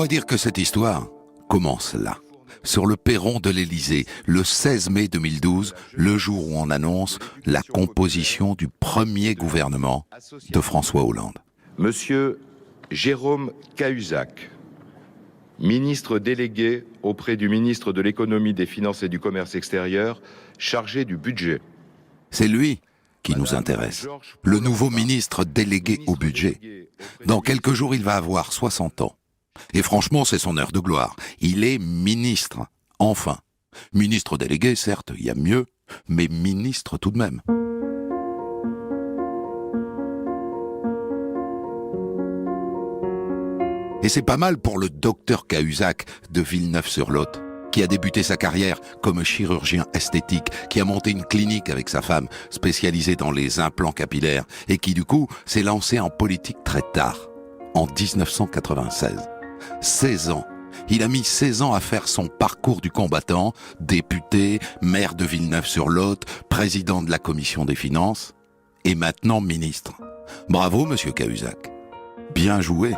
pourrait dire que cette histoire commence là, sur le perron de l'Élysée, le 16 mai 2012, le jour où on annonce la composition du premier gouvernement de François Hollande. Monsieur Jérôme Cahuzac, ministre délégué auprès du ministre de l'Économie, des Finances et du Commerce extérieur, chargé du budget. C'est lui qui nous intéresse, le nouveau ministre délégué au budget. Dans quelques jours, il va avoir 60 ans. Et franchement, c'est son heure de gloire. Il est ministre, enfin. Ministre délégué, certes, il y a mieux, mais ministre tout de même. Et c'est pas mal pour le docteur Cahuzac de Villeneuve-sur-Lot, qui a débuté sa carrière comme chirurgien esthétique, qui a monté une clinique avec sa femme, spécialisée dans les implants capillaires, et qui du coup s'est lancé en politique très tard, en 1996. 16 ans. Il a mis 16 ans à faire son parcours du combattant, député, maire de Villeneuve-sur-Lot, président de la commission des finances, et maintenant ministre. Bravo, monsieur Cahuzac. Bien joué.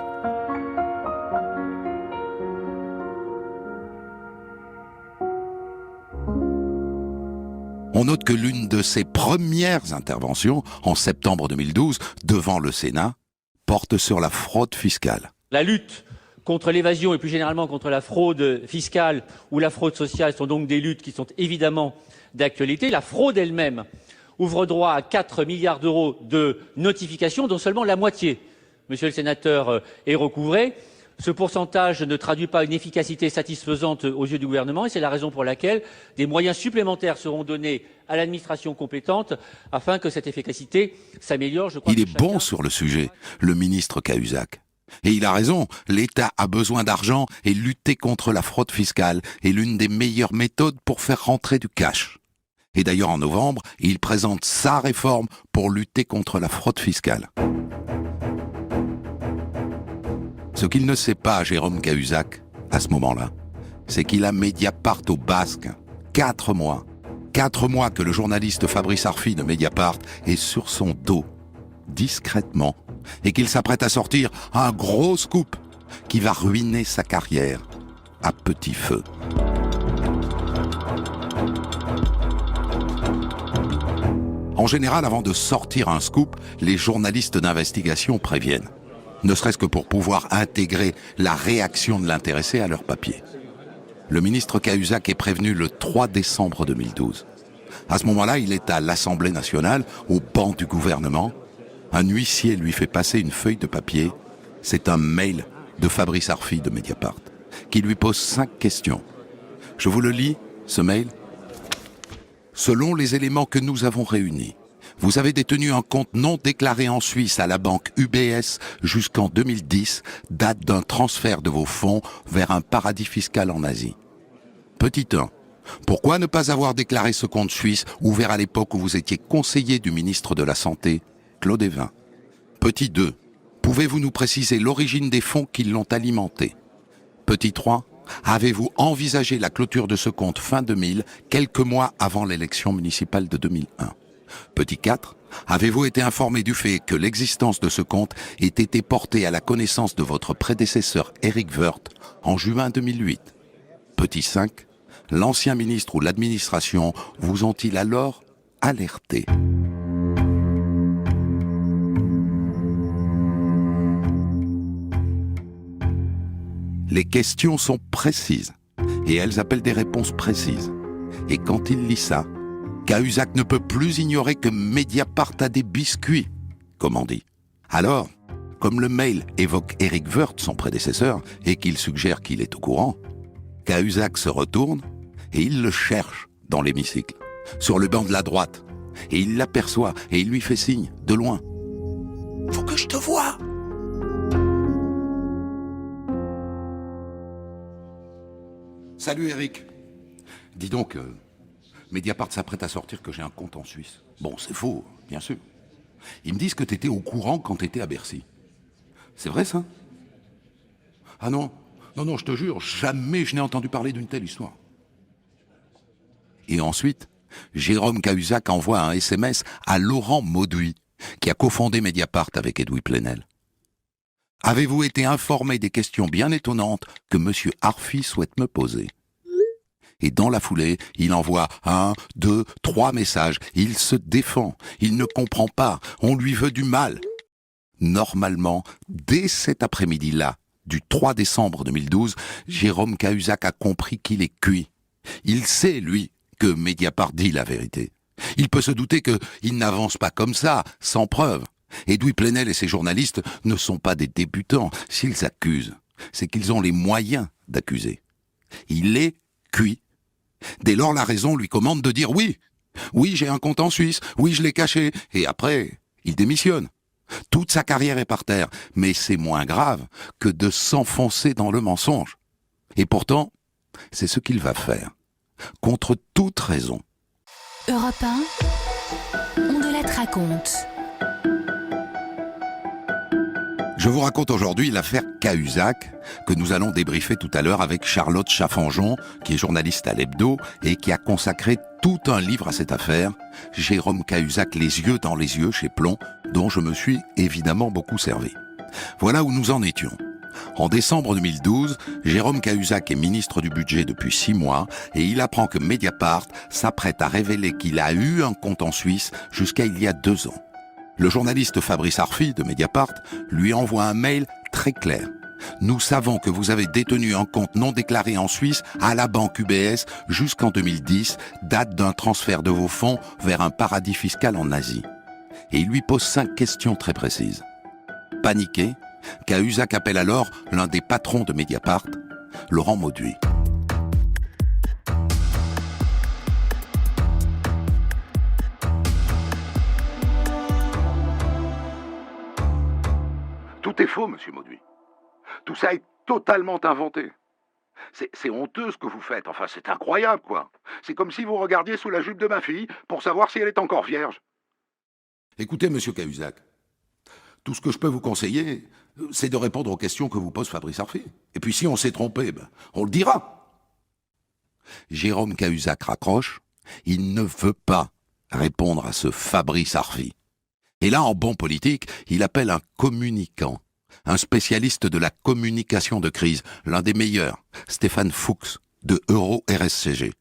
On note que l'une de ses premières interventions, en septembre 2012, devant le Sénat, porte sur la fraude fiscale. La lutte contre l'évasion et plus généralement contre la fraude fiscale ou la fraude sociale sont donc des luttes qui sont évidemment d'actualité. La fraude elle-même ouvre droit à 4 milliards d'euros de notifications, dont seulement la moitié, monsieur le sénateur, est recouvrée. Ce pourcentage ne traduit pas une efficacité satisfaisante aux yeux du gouvernement et c'est la raison pour laquelle des moyens supplémentaires seront donnés à l'administration compétente afin que cette efficacité s'améliore. Il est bon sur le sujet, le ministre Cahuzac. Et il a raison, l'État a besoin d'argent et lutter contre la fraude fiscale est l'une des meilleures méthodes pour faire rentrer du cash. Et d'ailleurs en novembre, il présente sa réforme pour lutter contre la fraude fiscale. Ce qu'il ne sait pas, Jérôme Cahuzac, à ce moment-là, c'est qu'il a Mediapart au basque. 4 mois. 4 mois que le journaliste Fabrice Arfi de Mediapart est sur son dos, discrètement, et qu'il s'apprête à sortir un gros scoop qui va ruiner sa carrière à petit feu. En général, avant de sortir un scoop, les journalistes d'investigation préviennent, ne serait-ce que pour pouvoir intégrer la réaction de l'intéressé à leur papier. Le ministre Cahuzac est prévenu le 3 décembre 2012. À ce moment-là, il est à l'Assemblée nationale, au banc du gouvernement. Un huissier lui fait passer une feuille de papier. C'est un mail de Fabrice Arfi de Mediapart, qui lui pose 5 questions. Je vous le lis, ce mail. Selon les éléments que nous avons réunis, vous avez détenu un compte non déclaré en Suisse à la banque UBS jusqu'en 2010, date d'un transfert de vos fonds vers un paradis fiscal en Asie. Petit 1. Pourquoi ne pas avoir déclaré ce compte suisse ouvert à l'époque où vous étiez conseiller du ministre de la Santé, Claude Évin? Petit 2. Pouvez-vous nous préciser l'origine des fonds qui l'ont alimenté? Petit 3. Avez-vous envisagé la clôture de ce compte fin 2000, quelques mois avant l'élection municipale de 2001? Petit 4. Avez-vous été informé du fait que l'existence de ce compte ait été portée à la connaissance de votre prédécesseur Éric Woerth en juin 2008? Petit 5. L'ancien ministre ou l'administration vous ont-ils alors alerté? Les questions sont précises et elles appellent des réponses précises. Et quand il lit ça, Cahuzac ne peut plus ignorer que Mediapart a des biscuits, comme on dit. Alors, comme le mail évoque Éric Woerth, son prédécesseur, et qu'il suggère qu'il est au courant, Cahuzac se retourne et il le cherche dans l'hémicycle, sur le banc de la droite. Et il l'aperçoit et il lui fait signe, de loin. « Faut que je te voie !» Salut Eric. Dis donc, Mediapart s'apprête à sortir que j'ai un compte en Suisse. Bon, c'est faux, bien sûr. Ils me disent que t'étais au courant quand t'étais à Bercy. C'est vrai ça? Ah non, non, je te jure, jamais je n'ai entendu parler d'une telle histoire. Et ensuite, Jérôme Cahuzac envoie un SMS à Laurent Mauduit, qui a cofondé Mediapart avec Edoui Plenel. Avez-vous été informé des questions bien étonnantes que M. Arfi souhaite me poser ? Et dans la foulée, il envoie 1, 2, 3 messages. Il se défend. Il ne comprend pas. On lui veut du mal. Normalement, dès cet après-midi-là, du 3 décembre 2012, Jérôme Cahuzac a compris qu'il est cuit. Il sait, lui, que Mediapart dit la vérité. Il peut se douter qu'il n'avance pas comme ça, sans preuve. Edoui Plenel et ses journalistes ne sont pas des débutants. S'ils accusent, c'est qu'ils ont les moyens d'accuser. Il est cuit. Dès lors, la raison lui commande de dire oui. Oui, j'ai un compte en Suisse. Oui, je l'ai caché. Et après, il démissionne. Toute sa carrière est par terre. Mais c'est moins grave que de s'enfoncer dans le mensonge. Et pourtant, c'est ce qu'il va faire. Contre toute raison. Europe 1, on de la te raconte. Je vous raconte aujourd'hui l'affaire Cahuzac, que nous allons débriefer tout à l'heure avec Charlotte Chaffanjon, qui est journaliste à l'Hebdo et qui a consacré tout un livre à cette affaire, Jérôme Cahuzac, les yeux dans les yeux chez Plomb, dont je me suis évidemment beaucoup servi. Voilà où nous en étions. En décembre 2012, Jérôme Cahuzac est ministre du Budget depuis 6 mois et il apprend que Mediapart s'apprête à révéler qu'il a eu un compte en Suisse jusqu'à il y a 2 ans. Le journaliste Fabrice Arfi de Mediapart lui envoie un mail très clair. « Nous savons que vous avez détenu un compte non déclaré en Suisse à la banque UBS jusqu'en 2010, date d'un transfert de vos fonds vers un paradis fiscal en Asie. » Et il lui pose 5 questions très précises. Paniqué, Cahuzac appelle alors l'un des patrons de Mediapart, Laurent Mauduit. Tout est faux, monsieur Mauduit. Tout ça est totalement inventé. C'est honteux ce que vous faites. Enfin, c'est incroyable, quoi. C'est comme si vous regardiez sous la jupe de ma fille pour savoir si elle est encore vierge. Écoutez, monsieur Cahuzac, tout ce que je peux vous conseiller, c'est de répondre aux questions que vous pose Fabrice Arfi. Et puis si on s'est trompé, on le dira. Jérôme Cahuzac raccroche. Il ne veut pas répondre à ce Fabrice Arfi. Et là, en bon politique, il appelle un communicant, un spécialiste de la communication de crise, l'un des meilleurs, Stéphane Fuchs, de Euro-RSCG.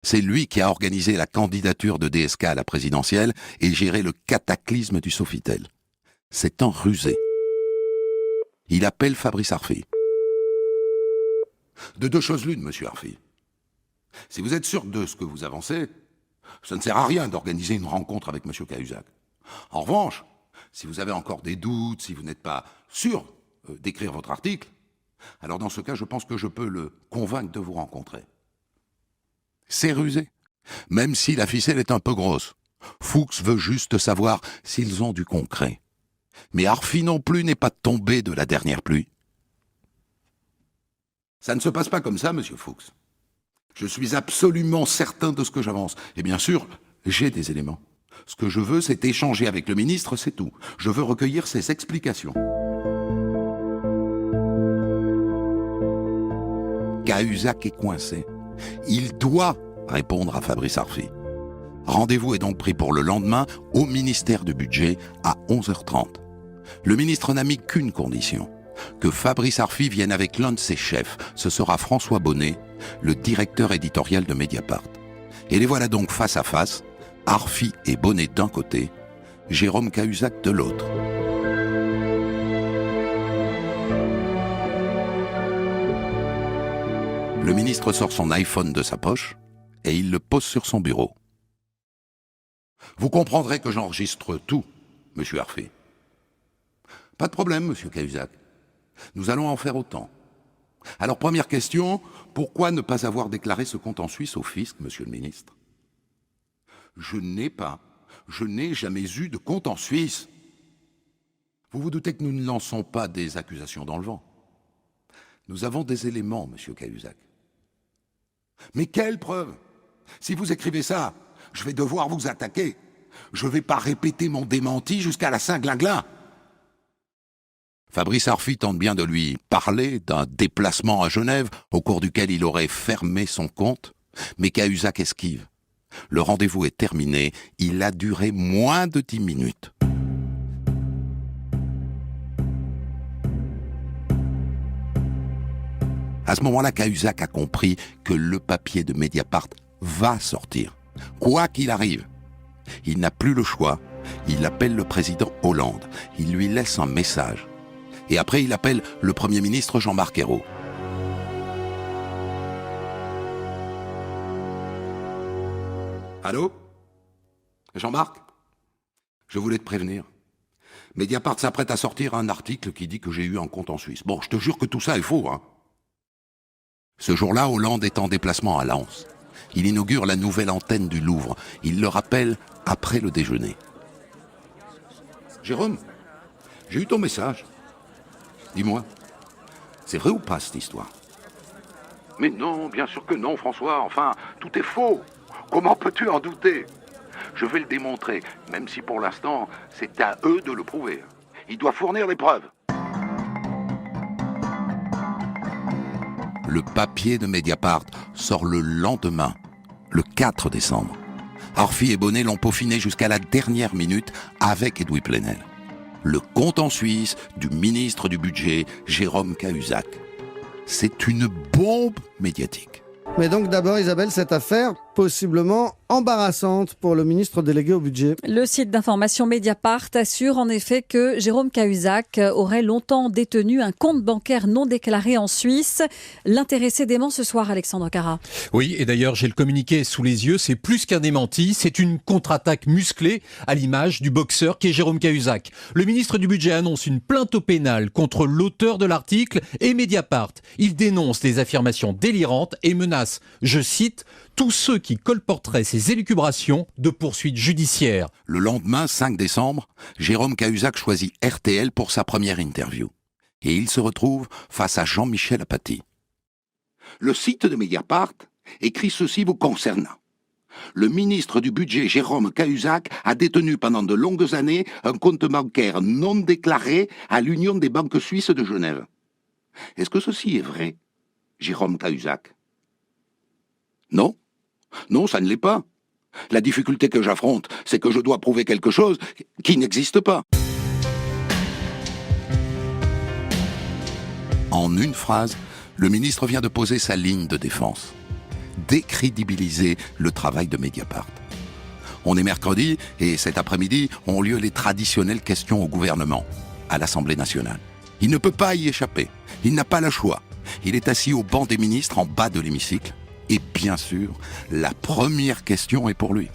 C'est lui qui a organisé la candidature de DSK à la présidentielle et géré le cataclysme du Sofitel. C'est un rusé. Il appelle Fabrice Arfi. De 2 choses l'une, monsieur Arfi. Si vous êtes sûr de ce que vous avancez, ça ne sert à rien d'organiser une rencontre avec monsieur Cahuzac. En revanche, si vous avez encore des doutes, si vous n'êtes pas sûr d'écrire votre article, alors dans ce cas, je pense que je peux le convaincre de vous rencontrer. C'est rusé, même si la ficelle est un peu grosse. Fuchs veut juste savoir s'ils ont du concret. Mais Arfi non plus n'est pas tombé de la dernière pluie. Ça ne se passe pas comme ça, monsieur Fuchs. Je suis absolument certain de ce que j'avance. Et bien sûr, j'ai des éléments. Ce que je veux, c'est échanger avec le ministre, c'est tout. Je veux recueillir ses explications. Cahuzac est coincé. Il doit répondre à Fabrice Arfi. Rendez-vous est donc pris pour le lendemain au ministère du Budget à 11h30. Le ministre n'a mis qu'une condition, que Fabrice Arfi vienne avec l'un de ses chefs. Ce sera François Bonnet, le directeur éditorial de Mediapart. Et les voilà donc face à face, Arfi et Bonnet d'un côté, Jérôme Cahuzac de l'autre. Le ministre sort son iPhone de sa poche et il le pose sur son bureau. Vous comprendrez que j'enregistre tout, monsieur Arfi. Pas de problème, monsieur Cahuzac. Nous allons en faire autant. Alors, première question, pourquoi ne pas avoir déclaré ce compte en Suisse au fisc, monsieur le ministre ? Je n'ai jamais eu de compte en Suisse. Vous vous doutez que nous ne lançons pas des accusations dans le vent. Nous avons des éléments, monsieur Cahuzac. Mais quelle preuve ? Si vous écrivez ça, je vais devoir vous attaquer. Je ne vais pas répéter mon démenti jusqu'à la Saint-Glinglin. Fabrice Arfi tente bien de lui parler d'un déplacement à Genève au cours duquel il aurait fermé son compte, mais Cahuzac esquive. Le rendez-vous est terminé, il a duré moins de 10 minutes. À ce moment-là, Cahuzac a compris que le papier de Mediapart va sortir. Quoi qu'il arrive, il n'a plus le choix. Il appelle le président Hollande. Il lui laisse un message. Et après, il appelle le Premier ministre Jean-Marc Ayrault. Allô ? Jean-Marc ? Je voulais te prévenir. Mediapart s'apprête à sortir un article qui dit que j'ai eu un compte en Suisse. Bon, je te jure que tout ça est faux, hein. Ce jour-là, Hollande est en déplacement à Lens. Il inaugure la nouvelle antenne du Louvre. Il le rappelle après le déjeuner. Jérôme, j'ai eu ton message. Dis-moi, c'est vrai ou pas cette histoire ? Mais non, bien sûr que non, François. Enfin, tout est faux. Comment peux-tu en douter ? Je vais le démontrer, même si pour l'instant, c'est à eux de le prouver. Ils doivent fournir des preuves. Le papier de Mediapart sort le lendemain, le 4 décembre. Orphy et Bonnet l'ont peaufiné jusqu'à la dernière minute avec Edoui Plenel. Le compte en Suisse du ministre du Budget, Jérôme Cahuzac. C'est une bombe médiatique. Mais donc d'abord, Isabelle, cette affaire possiblement embarrassante pour le ministre délégué au budget. Le site d'information Mediapart assure en effet que Jérôme Cahuzac aurait longtemps détenu un compte bancaire non déclaré en Suisse. L'intéressé dément ce soir, Alexandre Carra. Oui, et d'ailleurs, j'ai le communiqué sous les yeux. C'est plus qu'un démenti. C'est une contre-attaque musclée à l'image du boxeur qui est Jérôme Cahuzac. Le ministre du Budget annonce une plainte au pénal contre l'auteur de l'article et Mediapart. Il dénonce des affirmations délirantes et menace, je cite, tous ceux qui colporteraient ces élucubrations de poursuites judiciaires. Le lendemain, 5 décembre, Jérôme Cahuzac choisit RTL pour sa première interview. Et il se retrouve face à Jean-Michel Apathy. Le site de Mediapart écrit ceci vous concernant. Le ministre du Budget, Jérôme Cahuzac, a détenu pendant de longues années un compte bancaire non déclaré à l'Union des banques suisses de Genève. Est-ce que ceci est vrai, Jérôme Cahuzac ? Non ? Non, ça ne l'est pas. La difficulté que j'affronte, c'est que je dois prouver quelque chose qui n'existe pas. En une phrase, le ministre vient de poser sa ligne de défense. Décrédibiliser le travail de Mediapart. On est mercredi et cet après-midi ont lieu les traditionnelles questions au gouvernement, à l'Assemblée nationale. Il ne peut pas y échapper. Il n'a pas le choix. Il est assis au banc des ministres en bas de l'hémicycle. Et bien sûr, la première question est pour lui.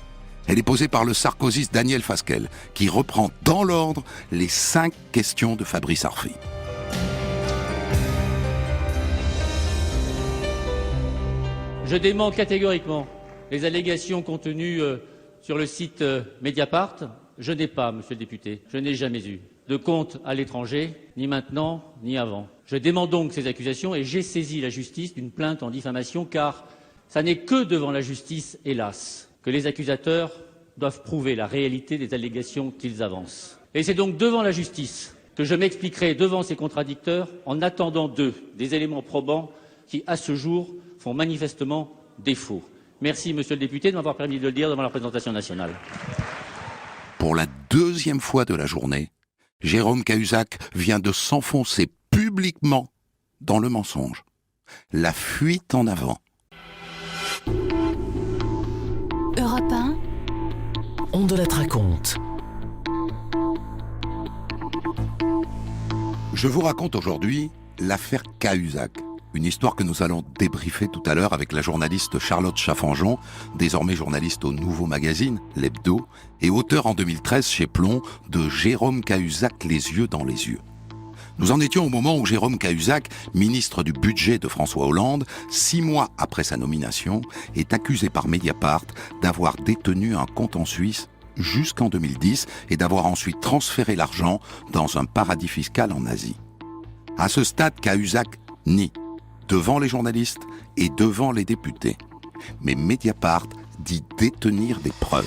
Elle est posée par le sarkozyste Daniel Fasquelle, qui reprend dans l'ordre les 5 questions de Fabrice Arfi. Je dément catégoriquement les allégations contenues sur le site Mediapart. Je n'ai pas, monsieur le député, je n'ai jamais eu de compte à l'étranger, ni maintenant, ni avant. Je dément donc ces accusations et j'ai saisi la justice d'une plainte en diffamation car ça n'est que devant la justice, hélas, que les accusateurs doivent prouver la réalité des allégations qu'ils avancent. Et c'est donc devant la justice que je m'expliquerai devant ces contradicteurs en attendant d'eux des éléments probants qui, à ce jour, font manifestement défaut. Merci, monsieur le député, de m'avoir permis de le dire devant la représentation nationale. Pour la 2e fois de la journée, Jérôme Cahuzac vient de s'enfoncer publiquement dans le mensonge. La fuite en avant. Europe 1, On de la raconte. Je vous raconte aujourd'hui l'affaire Cahuzac, une histoire que nous allons débriefer tout à l'heure avec la journaliste Charlotte Chaffanjon, désormais journaliste au Nouveau Magazine, l'Hebdo, et auteur en 2013 chez Plomb de Jérôme Cahuzac, les yeux dans les yeux. Nous en étions au moment où Jérôme Cahuzac, ministre du Budget de François Hollande, 6 mois après sa nomination, est accusé par Mediapart d'avoir détenu un compte en Suisse jusqu'en 2010 et d'avoir ensuite transféré l'argent dans un paradis fiscal en Asie. À ce stade, Cahuzac nie, devant les journalistes et devant les députés. Mais Mediapart dit détenir des preuves.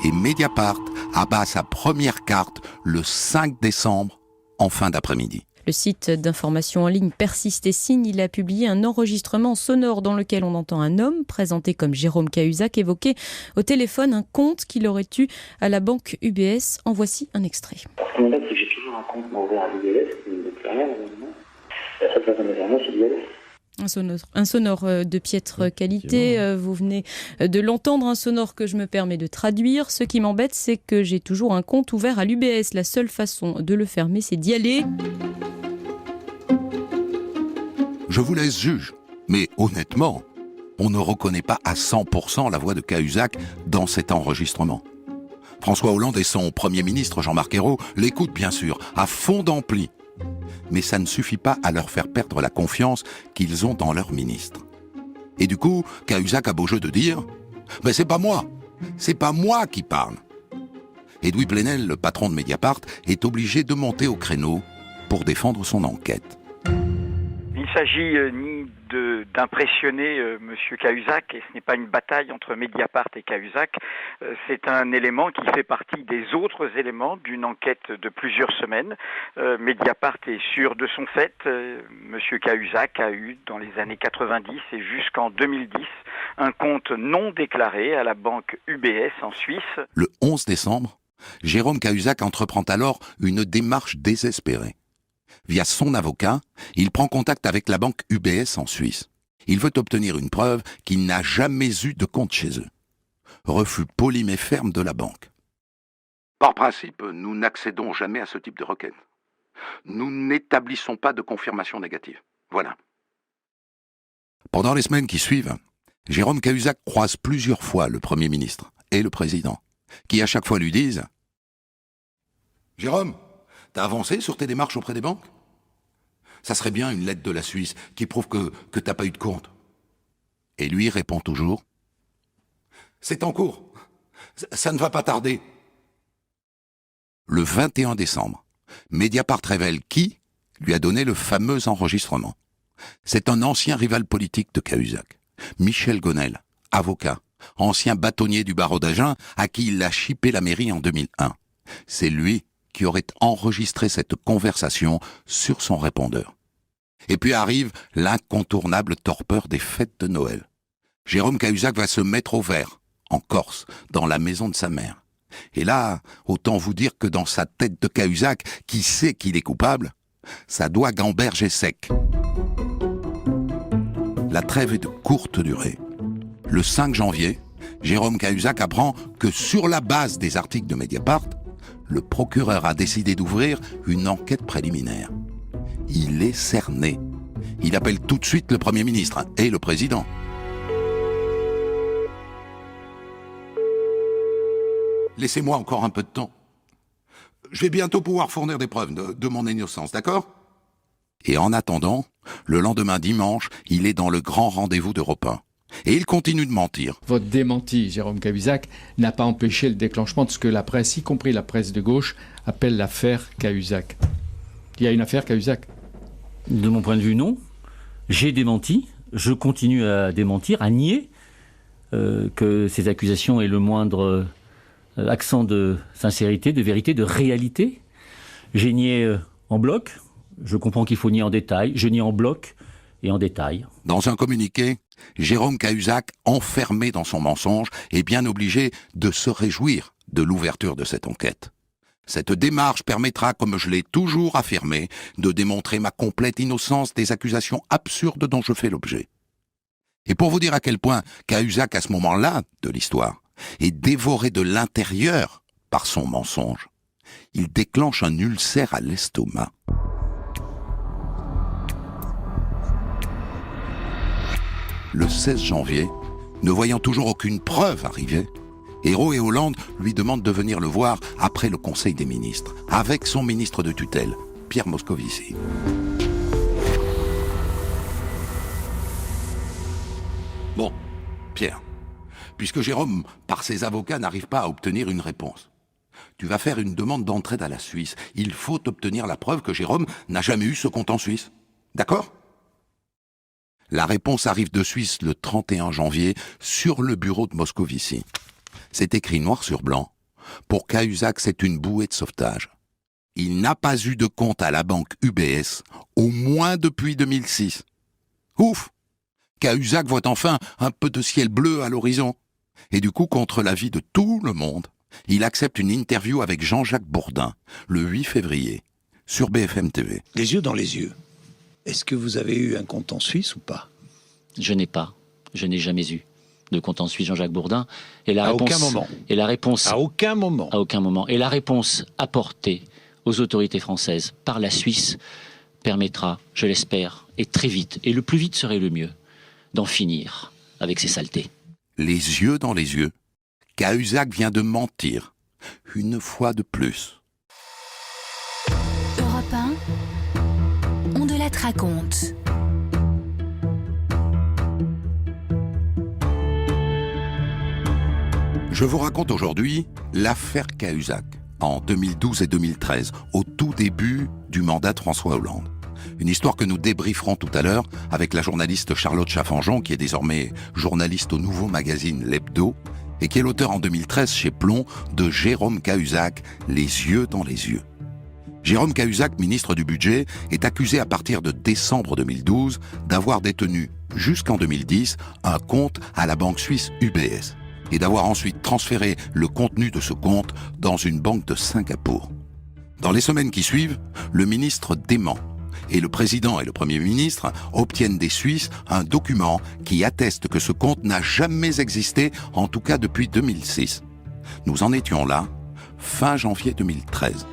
Et Mediapart abat sa première carte le 5 décembre en fin d'après-midi. Le site d'information en ligne Persiste et Signe, il a publié un enregistrement sonore dans lequel on entend un homme présenté comme Jérôme Cahuzac évoquer au téléphone un compte qu'il aurait eu à la banque UBS. En voici un extrait. Ce qui m'embête, c'est que j'ai toujours un compte ouvert à l'UBS, qui ne me fait rien maintenant. La seule personne qui me fait rien, c'est l'UBS. Un sonore de piètre qualité, vous venez de l'entendre, un sonore que je me permets de traduire. Ce qui m'embête, c'est que j'ai toujours un compte ouvert à l'UBS. La seule façon de le fermer, c'est d'y aller. Je vous laisse juge, mais honnêtement, on ne reconnaît pas à 100% la voix de Cahuzac dans cet enregistrement. François Hollande et son Premier ministre Jean-Marc Ayrault l'écoutent bien sûr, à fond d'ampli. Mais ça ne suffit pas à leur faire perdre la confiance qu'ils ont dans leur ministre. Et du coup, Cahuzac a beau jeu de dire « Mais c'est pas moi qui parle !» Edoui Plenel, le patron de Mediapart, est obligé de monter au créneau pour défendre son enquête. Il ne s'agit ni d'impressionner M. Cahuzac, et ce n'est pas une bataille entre Mediapart et Cahuzac, c'est un élément qui fait partie des autres éléments d'une enquête de plusieurs semaines. Mediapart est sûr de son fait. M. Cahuzac a eu, dans les années 90 et jusqu'en 2010, un compte non déclaré à la banque UBS en Suisse. Le 11 décembre, Jérôme Cahuzac entreprend alors une démarche désespérée. Via son avocat, il prend contact avec la banque UBS en Suisse. Il veut obtenir une preuve qu'il n'a jamais eu de compte chez eux. Refus poli mais ferme de la banque. Par principe, nous n'accédons jamais à ce type de requête. Nous n'établissons pas de confirmation négative. Voilà. Pendant les semaines qui suivent, Jérôme Cahuzac croise plusieurs fois le Premier ministre et le Président, qui à chaque fois lui disent « Jérôme, t'as avancé sur tes démarches auprès des banques ? Ça serait bien une lettre de la Suisse qui prouve que t'as pas eu de compte. » Et lui répond toujours « C'est en cours. Ça ne va pas tarder. » Le 21 décembre, Mediapart révèle qui lui a donné le fameux enregistrement. C'est un ancien rival politique de Cahuzac, Michel Gonel, avocat, ancien bâtonnier du barreau d'Agen, à qui il a chippé la mairie en 2001. C'est lui qui aurait enregistré cette conversation sur son répondeur. Et puis arrive l'incontournable torpeur des fêtes de Noël. Jérôme Cahuzac va se mettre au vert, en Corse, dans la maison de sa mère. Et là, autant vous dire que dans sa tête de Cahuzac, qui sait qu'il est coupable, ça doit gamberger sec. La trêve est de courte durée. Le 5 janvier, Jérôme Cahuzac apprend que sur la base des articles de Mediapart, le procureur a décidé d'ouvrir une enquête préliminaire. Il est cerné. Il appelle tout de suite le Premier ministre et le Président. Laissez-moi encore un peu de temps. Je vais bientôt pouvoir fournir des preuves de mon innocence, d'accord ? Et en attendant, le lendemain dimanche, il est dans le grand rendez-vous d'Europe 1. Et il continue de mentir. Votre démenti, Jérôme Cahuzac, n'a pas empêché le déclenchement de ce que la presse, y compris la presse de gauche, appelle l'affaire Cahuzac. Il y a une affaire Cahuzac ? De mon point de vue, non. J'ai démenti, je continue à démentir, à nier que ces accusations aient le moindre accent de sincérité, de vérité, de réalité. J'ai nié en bloc, je comprends qu'il faut nier en détail, je nie en bloc et en détail. Dans un communiqué, Jérôme Cahuzac, enfermé dans son mensonge, est bien obligé de se réjouir de l'ouverture de cette enquête. Cette démarche permettra, comme je l'ai toujours affirmé, de démontrer ma complète innocence des accusations absurdes dont je fais l'objet. Et pour vous dire à quel point Cahuzac, à ce moment-là de l'histoire, est dévoré de l'intérieur par son mensonge, il déclenche un ulcère à l'estomac. Le 16 janvier, ne voyant toujours aucune preuve arriver, Ayrault et Hollande lui demandent de venir le voir après le Conseil des ministres, avec son ministre de tutelle, Pierre Moscovici. Bon, Pierre, puisque Jérôme, par ses avocats, n'arrive pas à obtenir une réponse, tu vas faire une demande d'entrée à la Suisse. Il faut obtenir la preuve que Jérôme n'a jamais eu ce compte en Suisse. D'accord ? La réponse arrive de Suisse le 31 janvier sur le bureau de Moscovici. C'est écrit noir sur blanc. Pour Cahuzac, c'est une bouée de sauvetage. il n'a pas eu de compte à la banque UBS, au moins depuis 2006. Ouf! Cahuzac voit enfin un peu de ciel bleu à l'horizon. Et du coup, contre l'avis de tout le monde, il accepte une interview avec Jean-Jacques Bourdin, le 8 février, sur BFM TV. Les yeux dans les yeux. Est-ce que vous avez eu un compte en Suisse ou pas? Je n'ai jamais eu de compte en Suisse, Jean-Jacques Bourdin. Et la à réponse, aucun moment. Et la réponse, à aucun moment. À aucun moment. Et la réponse apportée aux autorités françaises par la Suisse permettra, je l'espère, et très vite, et le plus vite serait le mieux, d'en finir avec ces saletés. Les yeux dans les yeux, Cahuzac vient de mentir, une fois de plus. Europe 1, on de la raconte. Je vous raconte aujourd'hui l'affaire Cahuzac, en 2012 et 2013, au tout début du mandat de François Hollande. Une histoire que nous débrieferons tout à l'heure avec la journaliste Charlotte Chaffanjon, qui est désormais journaliste au nouveau magazine L'Hebdo, et qui est l'auteur en 2013 chez Plomb de Jérôme Cahuzac, Les yeux dans les yeux. Jérôme Cahuzac, ministre du Budget, est accusé à partir de décembre 2012 d'avoir détenu, jusqu'en 2010, un compte à la banque suisse UBS, et d'avoir ensuite transféré le contenu de ce compte dans une banque de Singapour. Dans les semaines qui suivent, le ministre dément, et le président et le premier ministre obtiennent des Suisses un document qui atteste que ce compte n'a jamais existé, en tout cas depuis 2006. Nous en étions là, fin janvier 2013.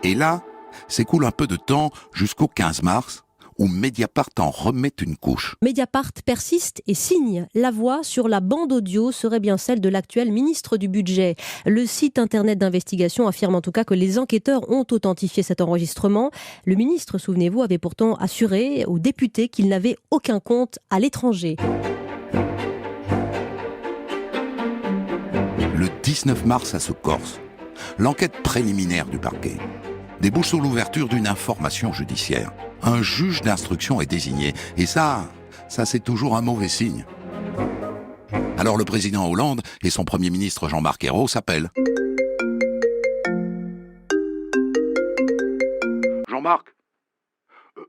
Et là, s'écoule un peu de temps jusqu'au 15 mars, où Mediapart en remet une couche. Mediapart persiste et signe. La voix sur la bande audio serait bien celle de l'actuel ministre du Budget. Le site internet d'investigation affirme en tout cas que les enquêteurs ont authentifié cet enregistrement. Le ministre, souvenez-vous, avait pourtant assuré aux députés qu'il n'avait aucun compte à l'étranger. Le 19 mars, ça se corse. L'enquête préliminaire du parquet débouche sur l'ouverture d'une information judiciaire. Un juge d'instruction est désigné. Et ça c'est toujours un mauvais signe. Alors le président Hollande et son premier ministre Jean-Marc Ayrault s'appellent. Jean-Marc,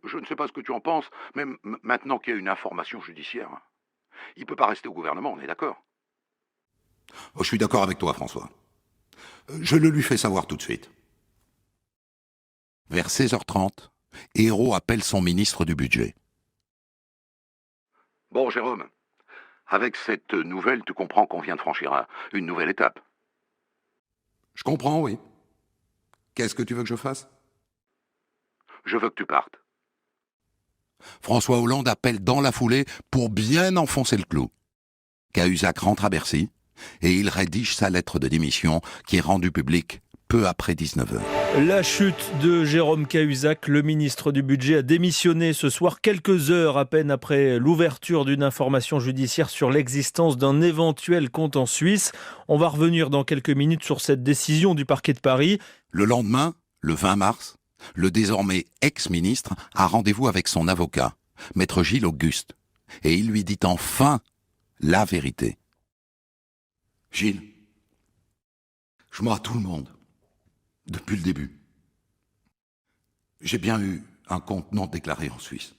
je ne sais pas ce que tu en penses, mais maintenant qu'il y a une information judiciaire, il ne peut pas rester au gouvernement, on est d'accord? Je suis d'accord avec toi, François. Je le lui fais savoir tout de suite. Vers 16h30, Ayrault appelle son ministre du Budget. Bon, Jérôme, avec cette nouvelle, tu comprends qu'on vient de franchir une nouvelle étape. Je comprends, oui. Qu'est-ce que tu veux que je fasse? Je veux que tu partes. François Hollande appelle dans la foulée pour bien enfoncer le clou. Cahuzac rentre à Bercy et il rédige sa lettre de démission qui est rendue publique peu après 19h. La chute de Jérôme Cahuzac, le ministre du Budget, a démissionné ce soir, quelques heures à peine après l'ouverture d'une information judiciaire sur l'existence d'un éventuel compte en Suisse. On va revenir dans quelques minutes sur cette décision du parquet de Paris. Le lendemain, le 20 mars, le désormais ex-ministre a rendez-vous avec son avocat, maître Gilles Auguste, et il lui dit enfin la vérité. Gilles, je mens à tout le monde. Depuis le début. J'ai bien eu un compte non déclaré en Suisse.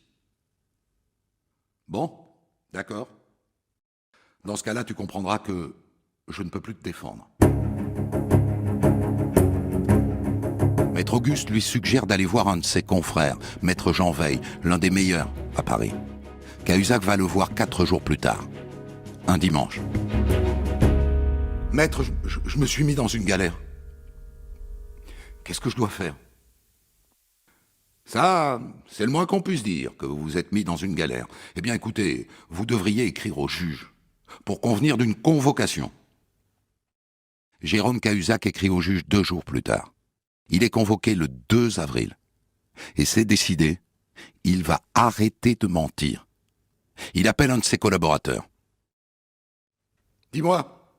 Bon, d'accord. Dans ce cas-là, tu comprendras que je ne peux plus te défendre. Maître Auguste lui suggère d'aller voir un de ses confrères, Maître Jean Veil, l'un des meilleurs à Paris. Cahuzac va le voir 4 jours plus tard, un dimanche. Maître, je me suis mis dans une galère. Qu'est-ce que je dois faire? Ça, c'est le moins qu'on puisse dire, que vous vous êtes mis dans une galère. Eh bien, écoutez, vous devriez écrire au juge pour convenir d'une convocation. Jérôme Cahuzac écrit au juge 2 jours plus tard. Il est convoqué le 2 avril. Et c'est décidé, il va arrêter de mentir. Il appelle un de ses collaborateurs. Dis-moi,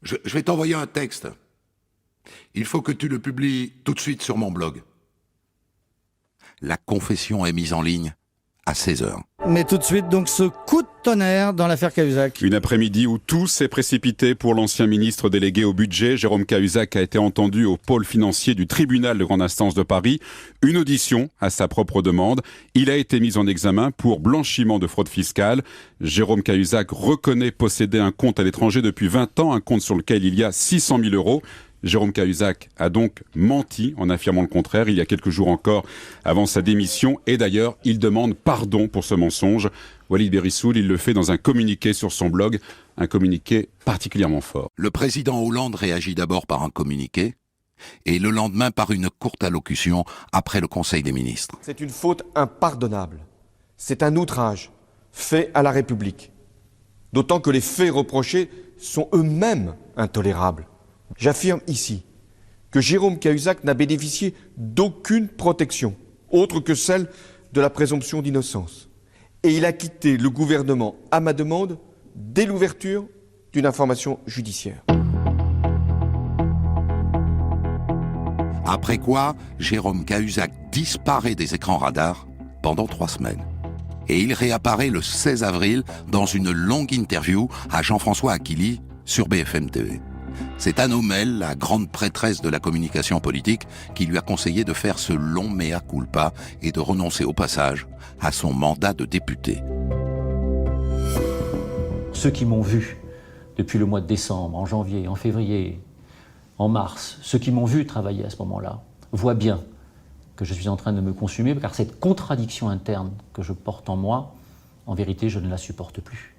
je vais t'envoyer un texte. Il faut que tu le publies tout de suite sur mon blog. La confession est mise en ligne à 16h. Mais tout de suite, donc, ce coup de tonnerre dans l'affaire Cahuzac. Une après-midi où tout s'est précipité pour l'ancien ministre délégué au budget. Jérôme Cahuzac a été entendu au pôle financier du tribunal de grande instance de Paris. Une audition à sa propre demande. Il a été mis en examen pour blanchiment de fraude fiscale. Jérôme Cahuzac reconnaît posséder un compte à l'étranger depuis 20 ans, un compte sur lequel il y a 600 000 euros. Jérôme Cahuzac a donc menti en affirmant le contraire il y a quelques jours encore avant sa démission. Et d'ailleurs, il demande pardon pour ce mensonge. Walid Berissoul, il le fait dans un communiqué sur son blog, un communiqué particulièrement fort. Le président Hollande réagit d'abord par un communiqué et le lendemain par une courte allocution après le Conseil des ministres. C'est une faute impardonnable. C'est un outrage fait à la République. D'autant que les faits reprochés sont eux-mêmes intolérables. J'affirme ici que Jérôme Cahuzac n'a bénéficié d'aucune protection, autre que celle de la présomption d'innocence. Et il a quitté le gouvernement à ma demande dès l'ouverture d'une information judiciaire. Après quoi, Jérôme Cahuzac disparaît des écrans radars pendant 3 semaines. Et il réapparaît le 16 avril dans une longue interview à Jean-François Aquili sur BFM TV. C'est Anne Haumel, la grande prêtresse de la communication politique, qui lui a conseillé de faire ce long mea culpa et de renoncer au passage à son mandat de député. Ceux qui m'ont vu depuis le mois de décembre, en janvier, en février, en mars, ceux qui m'ont vu travailler à ce moment-là, voient bien que je suis en train de me consumer, car cette contradiction interne que je porte en moi, en vérité, je ne la supporte plus.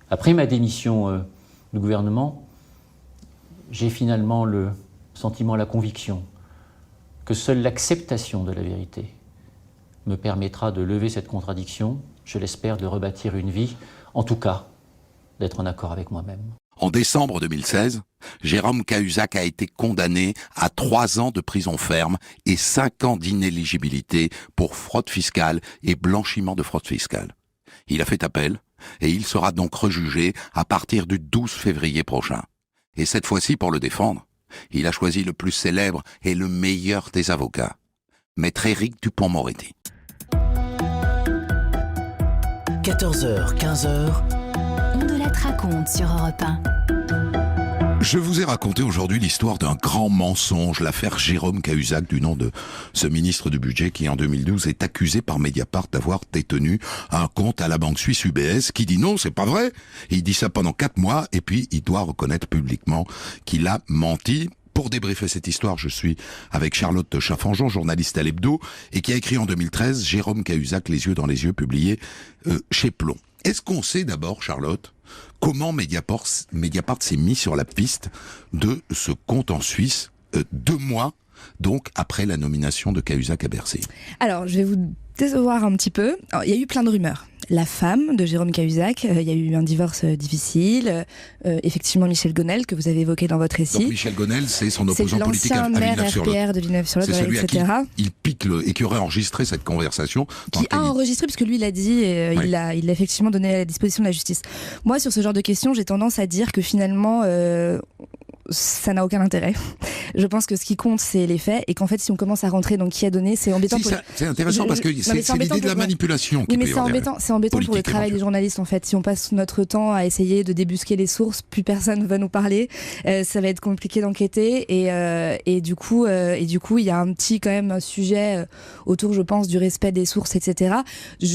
Après ma démission du gouvernement, j'ai finalement le sentiment, la conviction que seule l'acceptation de la vérité me permettra de lever cette contradiction, je l'espère, de rebâtir une vie, en tout cas, d'être en accord avec moi-même. En décembre 2016, Jérôme Cahuzac a été condamné à 3 ans de prison ferme et 5 ans d'inéligibilité pour fraude fiscale et blanchiment de fraude fiscale. Il a fait appel et il sera donc rejugé à partir du 12 février prochain. Et cette fois-ci, pour le défendre, il a choisi le plus célèbre et le meilleur des avocats, Maître Éric Dupond-Moretti. 14h, 15h. On de la raconte sur Europe 1. Je vous ai raconté aujourd'hui l'histoire d'un grand mensonge, l'affaire Jérôme Cahuzac, du nom de ce ministre du budget qui en 2012 est accusé par Mediapart d'avoir détenu un compte à la banque suisse UBS, qui dit non, c'est pas vrai. Il dit ça pendant 4 mois et puis il doit reconnaître publiquement qu'il a menti. Pour débriefer cette histoire, je suis avec Charlotte Chaffanjon, journaliste à l'Hebdo, et qui a écrit en 2013 Jérôme Cahuzac, les yeux dans les yeux, publié chez Plomb. Est-ce qu'on sait d'abord, Charlotte, comment Mediapart s'est mis sur la piste de ce compte en Suisse 2 mois donc après la nomination de Cahuzac à Bercy? Alors, je vais vous décevoir un petit peu. Alors, il y a eu plein de rumeurs. La femme de Jérôme Cahuzac, il y a eu un divorce difficile. Effectivement, Michel Gonel, que vous avez évoqué dans votre récit. Donc Michel Gonel, c'est son opposant politique à l'ancien maire Villeneuve-sur-Lot. RPR de Villeneuve-sur-Lot, etc. Il pique et qui aurait enregistré cette conversation. Qui a enregistré, puisque lui l'a dit, et il l'a effectivement donné à la disposition de la justice. Moi, sur ce genre de questions, j'ai tendance à dire que finalement, ça n'a aucun intérêt. Je pense que ce qui compte, c'est les faits, et qu'en fait, si on commence à rentrer dans qui a donné, c'est embêtant. C'est intéressant parce que c'est l'idée de la manipulation. Oui, mais c'est embêtant pour le travail des journalistes, en fait. Si on passe notre temps à essayer de débusquer les sources, plus personne ne va nous parler. Ça va être compliqué d'enquêter, et du coup, il y a un petit quand même sujet autour, je pense, du respect des sources, etc.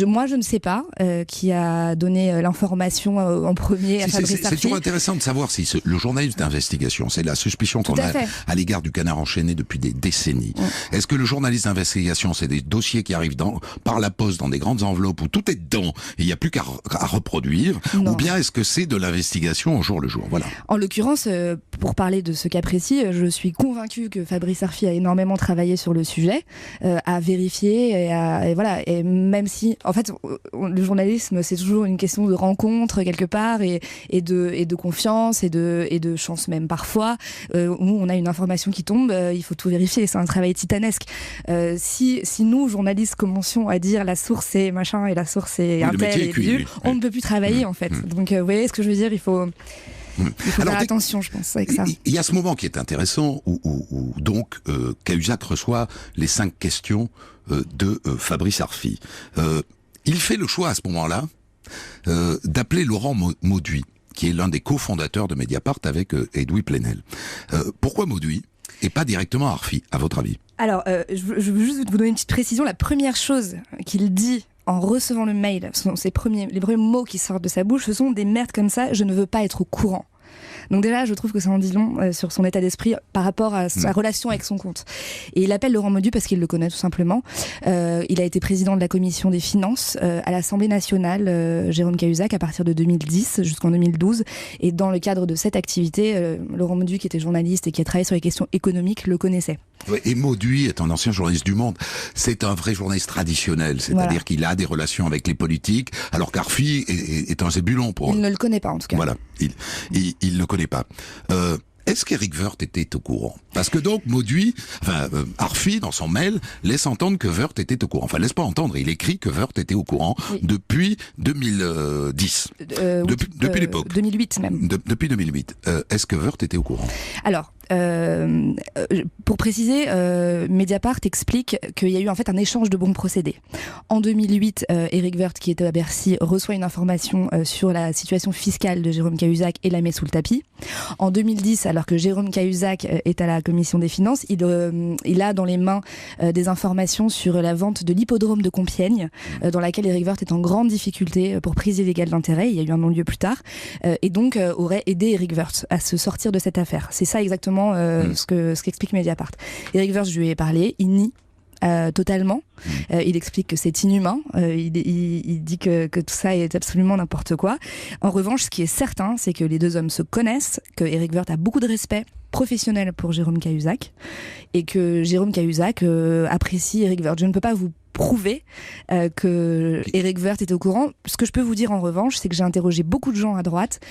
Moi, je ne sais pas qui a donné l'information en premier à Fabrice Arfi. C'est toujours intéressant de savoir si le journaliste d'investigation, c'est la suspicion qu'on a à l'égard du Canard enchaîné depuis des décennies. Est-ce que le journaliste d'investigation, c'est des dossiers qui arrivent par la poste dans des grandes enveloppes où tout est dedans et il n'y a plus qu'à reproduire, ou bien est-ce que c'est de l'investigation au jour le jour? Voilà. En l'occurrence, pour parler de ce cas précis, je suis convaincue que Fabrice Arfi a énormément travaillé sur le sujet, à vérifier, et voilà. Et même si, en fait, le journalisme, c'est toujours une question de rencontre quelque part, et de confiance, et de chance même parfois. Où on a une information qui tombe, il faut tout vérifier, c'est un travail titanesque. Si nous, journalistes, commencions à dire la source c'est machin et la source c'est un tel et bidule, on ne peut plus travailler en fait. Donc vous voyez ce que je veux dire, il faut faire attention, je pense, avec ça. Il y a ce moment qui est intéressant où donc Cahuzac reçoit les 5 questions de Fabrice Arfi. Il fait le choix à ce moment-là d'appeler Laurent Mauduit, qui est l'un des cofondateurs de Mediapart avec Edoui Plenel. Pourquoi Mauduit et pas directement Arfi, à votre avis? Alors, je veux juste vous donner une petite précision. La première chose qu'il dit en recevant le mail, les premiers mots qui sortent de sa bouche, ce sont des merdes comme ça, je ne veux pas être au courant. Donc déjà, je trouve que ça en dit long sur son état d'esprit par rapport à sa relation avec son compte. Et il appelle Laurent Mauduit parce qu'il le connaît tout simplement. Il a été président de la commission des finances à l'Assemblée nationale, Jérôme Cahuzac, à partir de 2010 jusqu'en 2012. Et dans le cadre de cette activité, Laurent Mauduit, qui était journaliste et qui a travaillé sur les questions économiques, le connaissait. Ouais, et Mauduit est un ancien journaliste du Monde. C'est un vrai journaliste traditionnel, c'est-à-dire qu'il a des relations avec les politiques, alors qu'Arfi est un zébulon pour eux. Il ne le connaît pas en tout cas. Voilà, il le connaît pas. Est-ce qu'Éric Woerth était au courant? Parce que donc Arfi, dans son mail, laisse entendre que Woerth était au courant. Enfin, laisse pas entendre, il écrit que Woerth était au courant depuis 2010. Depuis l'époque. 2008 même. Depuis 2008. Est-ce que Woerth était au courant? Alors, pour préciser, Mediapart explique qu'il y a eu en fait un échange de bons procédés. En 2008, Éric Woerth, qui était à Bercy, reçoit une information sur la situation fiscale de Jérôme Cahuzac et la met sous le tapis. En 2010, alors que Jérôme Cahuzac est à la commission des finances, il a dans les mains des informations sur la vente de l'hippodrome de Compiègne, dans laquelle Éric Woerth est en grande difficulté pour prise illégale d'intérêt. Il y a eu un non-lieu plus tard, et donc aurait aidé Éric Woerth à se sortir de cette affaire. C'est ça exactement ce qu'explique Mediapart. Éric Woerth, je lui ai parlé, il nie totalement. Il explique que c'est inhumain. Il dit que tout ça est absolument n'importe quoi. En revanche, ce qui est certain, c'est que les deux hommes se connaissent, que Éric Woerth a beaucoup de respect professionnel pour Jérôme Cahuzac et que Jérôme Cahuzac apprécie Éric Woerth. Je ne peux pas vous prouver que Éric Woerth était au courant. Ce que je peux vous dire en revanche, c'est que j'ai interrogé beaucoup de gens à droite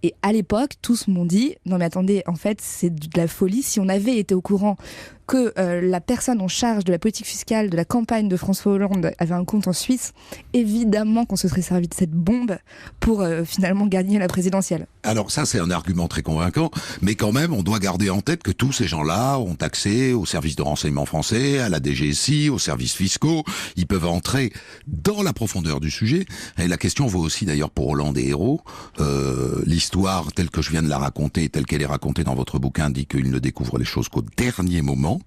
et à l'époque, tous m'ont dit « Non mais attendez, en fait, c'est de la folie. Si on avait été au courant que la personne en charge de la politique fiscale de la campagne de François Hollande avait un compte en Suisse, évidemment qu'on se serait servi de cette bombe pour finalement gagner la présidentielle. » Alors ça, c'est un argument très convaincant, mais quand même, on doit garder en tête que tous ces gens-là ont accès aux services de renseignement français, à la DGSI, aux services fiscaux. Ils peuvent entrer dans la profondeur du sujet. Et la question vaut aussi d'ailleurs pour Hollande et Hérault. L'histoire telle que je viens de la raconter, telle qu'elle est racontée dans votre bouquin, dit qu'il ne découvre les choses qu'au dernier moment.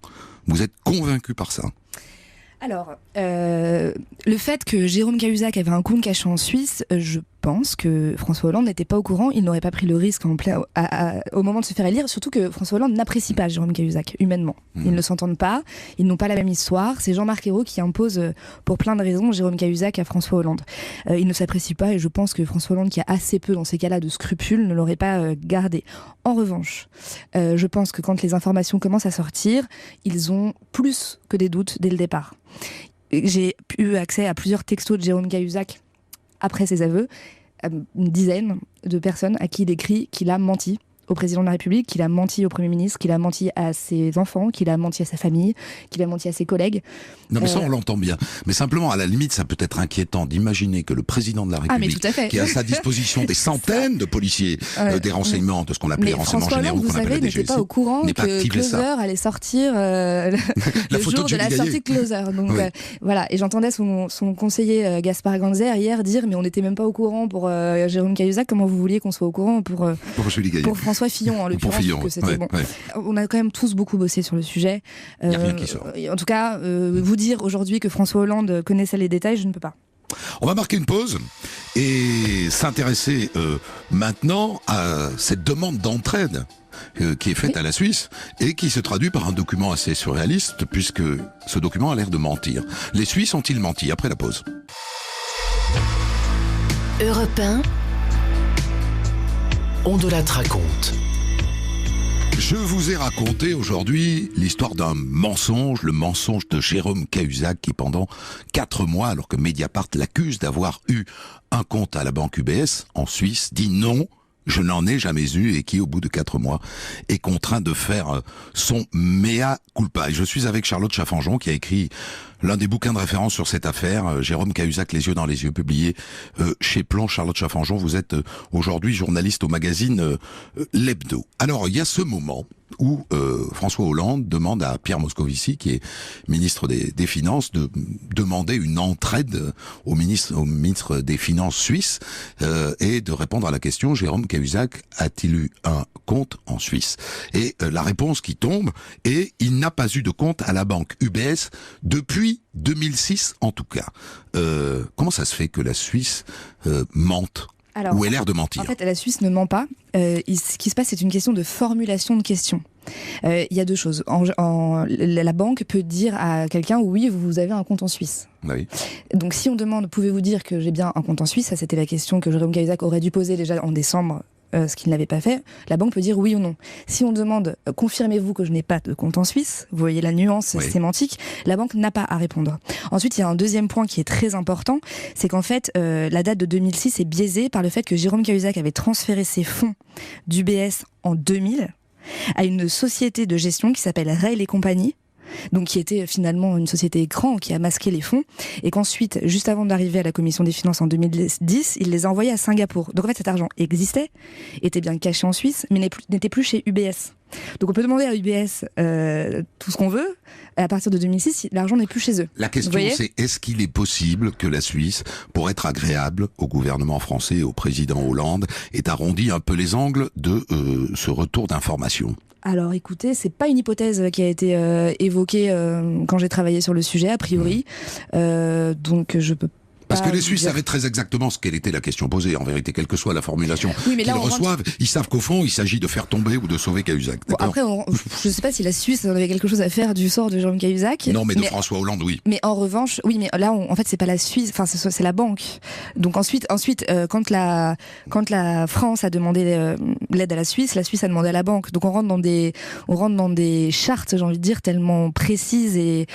Vous êtes convaincu par ça? Alors, le fait que Jérôme Cahuzac avait un compte caché en Suisse, je pense que François Hollande n'était pas au courant. Il n'aurait pas pris le risque au moment de se faire élire, surtout que François Hollande n'apprécie pas Jérôme Cahuzac, humainement. Ils ne s'entendent pas, ils n'ont pas la même histoire. C'est Jean-Marc Ayrault qui impose, pour plein de raisons, Jérôme Cahuzac à François Hollande. Ils ne s'apprécient pas et je pense que François Hollande, qui a assez peu dans ces cas-là de scrupules, ne l'aurait pas gardé. En revanche, je pense que quand les informations commencent à sortir, ils ont plus que des doutes dès le départ. J'ai eu accès à plusieurs textos de Jérôme Cahuzac après ses aveux, une dizaine de personnes à qui il écrit qu'il a menti au président de la République, qu'il a menti au Premier ministre, qu'il a menti à ses enfants, qu'il a menti à sa famille, qu'il a menti à ses collègues. Non mais ça on l'entend bien. Mais simplement, à la limite, ça peut être inquiétant d'imaginer que le président de la République, qui a à sa disposition des centaines de policiers, des renseignements, de ce qu'on appelait les renseignements généraux, qu'on appelle la DGSI, n'était pas au courant que Closer allait sortir le jour de la sortie de Closer. Donc voilà, et j'entendais son conseiller Gaspard Ganzer hier dire mais on n'était même pas au courant pour Jérôme Cahuzac, comment vous vouliez qu'on soit au courant pour François Fillon en l'occurrence. On a quand même tous beaucoup bossé sur le sujet. Il n'y a rien qui sort. En tout cas, vous dire aujourd'hui que François Hollande connaissait les détails, je ne peux pas. On va marquer une pause et s'intéresser maintenant à cette demande d'entraide qui est faite à la Suisse et qui se traduit par un document assez surréaliste puisque ce document a l'air de mentir. Les Suisses ont-ils menti? Après la pause. Europe 1, on de la raconte. Je vous ai raconté aujourd'hui l'histoire d'un mensonge, le mensonge de Jérôme Cahuzac qui pendant 4 mois, alors que Mediapart l'accuse d'avoir eu un compte à la banque UBS en Suisse, dit non, je n'en ai jamais eu et qui au bout de 4 mois est contraint de faire son mea culpa. Et je suis avec Charlotte Chaffanjon qui a écrit l'un des bouquins de référence sur cette affaire, Jérôme Cahuzac, Les yeux dans les yeux, publié chez Plon. Charlotte Chaffanjon, vous êtes aujourd'hui journaliste au magazine L'Hebdo. Alors, il y a ce moment où François Hollande demande à Pierre Moscovici, qui est ministre des Finances, de demander une entraide au ministre des Finances suisse et de répondre à la question: Jérôme Cahuzac a-t-il eu un compte en Suisse? Et la réponse qui tombe est: il n'a pas eu de compte à la banque UBS depuis 2006 en tout cas. Comment ça se fait que la Suisse mente? Ou ait l'air de mentir? En fait, la Suisse ne ment pas. Ce qui se passe, c'est une question de formulation de questions. Il y a deux choses. La banque peut dire à quelqu'un: oui, vous avez un compte en Suisse. Oui. Donc si on demande: pouvez-vous dire que j'ai bien un compte en Suisse? Ça, c'était la question que Jérôme Cahuzac aurait dû poser déjà en décembre. Ce qu'il n'avait pas fait, la banque peut dire oui ou non. Si on demande: confirmez-vous que je n'ai pas de compte en Suisse, vous voyez la nuance sémantique, la banque n'a pas à répondre. Ensuite, il y a un deuxième point qui est très important, c'est qu'en fait, la date de 2006 est biaisée par le fait que Jérôme Cahuzac avait transféré ses fonds d'UBS en 2000 à une société de gestion qui s'appelle Rail et Compagnie, donc qui était finalement une société écran qui a masqué les fonds, et qu'ensuite, juste avant d'arriver à la commission des finances en 2010, il les a envoyés à Singapour. Donc en fait, cet argent existait, était bien caché en Suisse, mais n'était plus chez UBS. Donc on peut demander à UBS tout ce qu'on veut, à partir de 2006, l'argent n'est plus chez eux. La question c'est: est-ce qu'il est possible que la Suisse, pour être agréable au gouvernement français et au président Hollande, ait arrondi un peu les angles de ce retour d'informations? Alors écoutez, c'est pas une hypothèse qui a été évoquée quand j'ai travaillé sur le sujet, a priori. Donc je peux Parce que les Suisses savaient très exactement ce qu'elle était la question posée. En vérité, quelle que soit la formulation qu'ils reçoivent, ils savent qu'au fond, il s'agit de faire tomber ou de sauver Cahuzac. Bon, après, je ne sais pas si la Suisse avait quelque chose à faire du sort de Jérôme Cahuzac. Non, mais de François Hollande, oui. Mais en revanche, oui, mais là, en fait, c'est pas la Suisse, enfin, c'est la banque. Donc ensuite, quand la France a demandé l'aide à la Suisse a demandé à la banque. Donc on rentre dans des chartes, j'ai envie de dire, tellement précises et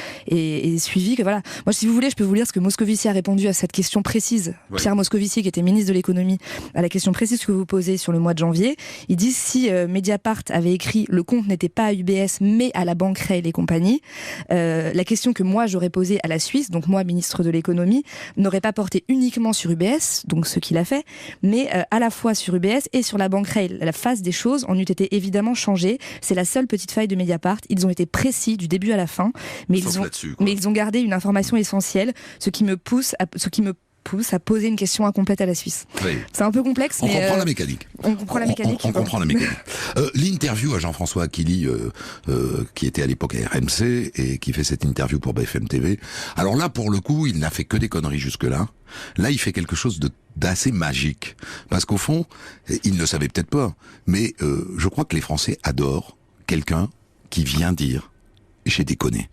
suivies que voilà. Moi, si vous voulez, je peux vous lire ce que Moscovici a répondu à cette question précise. Ouais. Pierre Moscovici, qui était ministre de l'économie, à la question précise que vous posez sur le mois de janvier, il dit: si Mediapart avait écrit le compte n'était pas à UBS mais à la banque Rail et Compagnie, la question que moi j'aurais posée à la Suisse, donc moi ministre de l'économie, n'aurait pas porté uniquement sur UBS, donc ce qu'il a fait, mais à la fois sur UBS et sur la banque Rail. La face des choses en eût été évidemment changée. C'est la seule petite faille de Mediapart. Ils ont été précis du début à la fin, mais ils ont gardé une information essentielle, ce qui me pousse à poser une question incomplète à la Suisse. Oui. C'est un peu complexe, mais... On comprend la mécanique. On comprend la mécanique. On comprend la mécanique. L'interview à Jean-François Aquili, qui était à l'époque à RMC, et qui fait cette interview pour BFM TV. Alors là, pour le coup, il n'a fait que des conneries jusque-là. Là, il fait quelque chose d'assez magique. Parce qu'au fond, il ne le savait peut-être pas, mais je crois que les Français adorent quelqu'un qui vient dire « j'ai déconné ».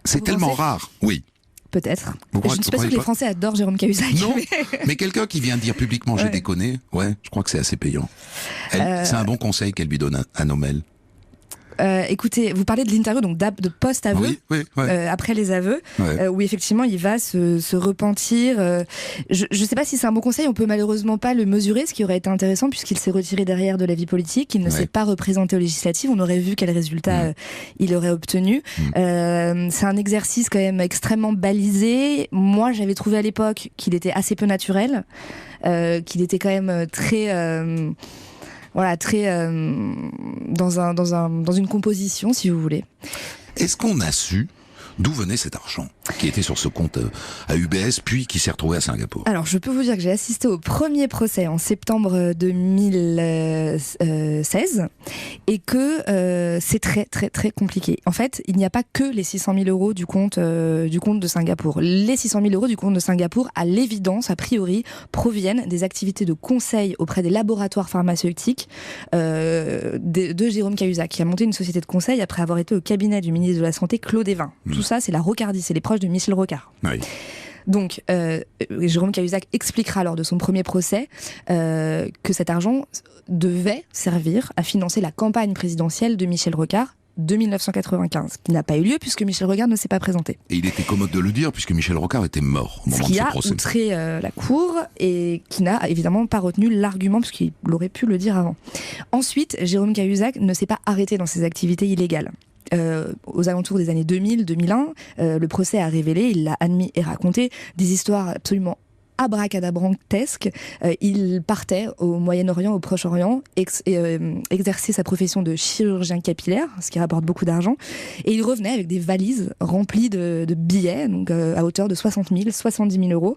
C'est tellement rare, oui. Peut-être. Je ne suis pas sûr que les Français adorent Jérôme Cahuzac. Non, mais quelqu'un qui vient dire publiquement j'ai déconné, je crois que c'est assez payant. C'est un bon conseil qu'elle lui donne à nos mails. Écoutez, vous parlez de l'interview, donc de post-aveu, après les aveux, où effectivement il va se repentir. Je ne sais pas si c'est un bon conseil, on peut malheureusement pas le mesurer, ce qui aurait été intéressant puisqu'il s'est retiré derrière de la vie politique, il ne s'est pas représenté aux législatives, on aurait vu quel résultat il aurait obtenu. C'est un exercice quand même extrêmement balisé. Moi, j'avais trouvé à l'époque qu'il était assez peu naturel, qu'il était quand même très... dans une composition, si vous voulez. Est-ce qu'on a su d'où venait cet argent qui était sur ce compte à UBS, puis qui s'est retrouvé à Singapour? Alors, je peux vous dire que j'ai assisté au premier procès en septembre 2016 et que c'est très, très, très compliqué. En fait, il n'y a pas que les 600 000 euros du compte de Singapour. Les 600 000 euros du compte de Singapour, à l'évidence, a priori, proviennent des activités de conseil auprès des laboratoires pharmaceutiques de Jérôme Cahuzac, qui a monté une société de conseil après avoir été au cabinet du ministre de la Santé, Claude Évin. Tout ça, c'est la Rocardie, c'est les proches de Michel Rocard. Oui. Donc, Jérôme Cahuzac expliquera lors de son premier procès que cet argent devait servir à financer la campagne présidentielle de Michel Rocard de 1995, qui n'a pas eu lieu puisque Michel Rocard ne s'est pas présenté. Et il était commode de le dire puisque Michel Rocard était mort au moment de ce procès. Ce qui a outré la Cour et qui n'a évidemment pas retenu l'argument puisqu'il aurait pu le dire avant. Ensuite, Jérôme Cahuzac ne s'est pas arrêté dans ses activités illégales. aux alentours des années 2000-2001, le procès a révélé, il l'a admis et raconté, des histoires absolument abracadabrantesque. Il partait au Moyen-Orient, au Proche-Orient, exercer sa profession de chirurgien capillaire, ce qui rapporte beaucoup d'argent, et il revenait avec des valises remplies de billets, donc à hauteur de 60 000, 70 000 euros,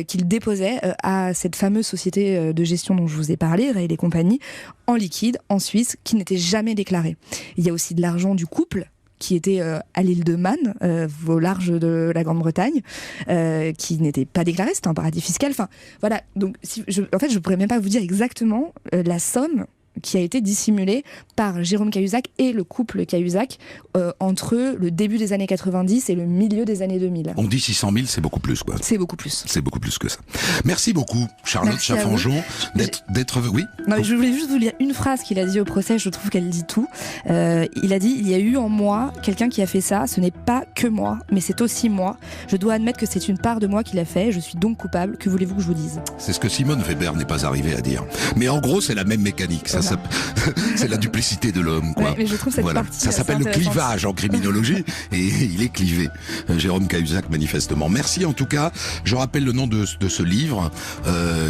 qu'il déposait à cette fameuse société de gestion dont je vous ai parlé, Reil et compagnie, en liquide, en Suisse, qui n'était jamais déclaré. Il y a aussi de l'argent du couple, qui était à l'île de Man, au large de la Grande-Bretagne, qui n'était pas déclaré, c'était un paradis fiscal. Enfin, voilà. Donc, je pourrais même pas vous dire exactement la somme qui a été dissimulée par Jérôme Cahuzac et le couple Cahuzac entre le début des années 90 et le milieu des années 2000. On dit 600 000, c'est beaucoup plus, quoi. C'est beaucoup plus. C'est beaucoup plus que ça. Merci beaucoup, Charlotte Chaffanjon, d'être... Oui. Non, mais je voulais juste vous lire une phrase qu'il a dit au procès, je trouve qu'elle dit tout. Il a dit « Il y a eu en moi quelqu'un qui a fait ça, ce n'est pas que moi, mais c'est aussi moi. Je dois admettre que c'est une part de moi qui l'a fait, je suis donc coupable. Que voulez-vous que je vous dise ?» C'est ce que Simone Weber n'est pas arrivée à dire. Mais en gros, c'est la même mécanique. C'est la duplicité de l'homme, quoi. Ouais, mais je trouve cette partie ça s'appelle le clivage en criminologie et il est clivé. Jérôme Cahuzac, manifestement. Merci en tout cas. Je rappelle le nom de ce livre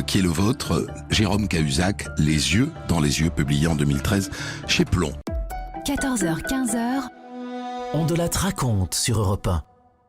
qui est le vôtre, Jérôme Cahuzac, Les yeux dans les yeux, publié en 2013 chez Plomb. 14h-15h, On de la raconte sur Europe 1.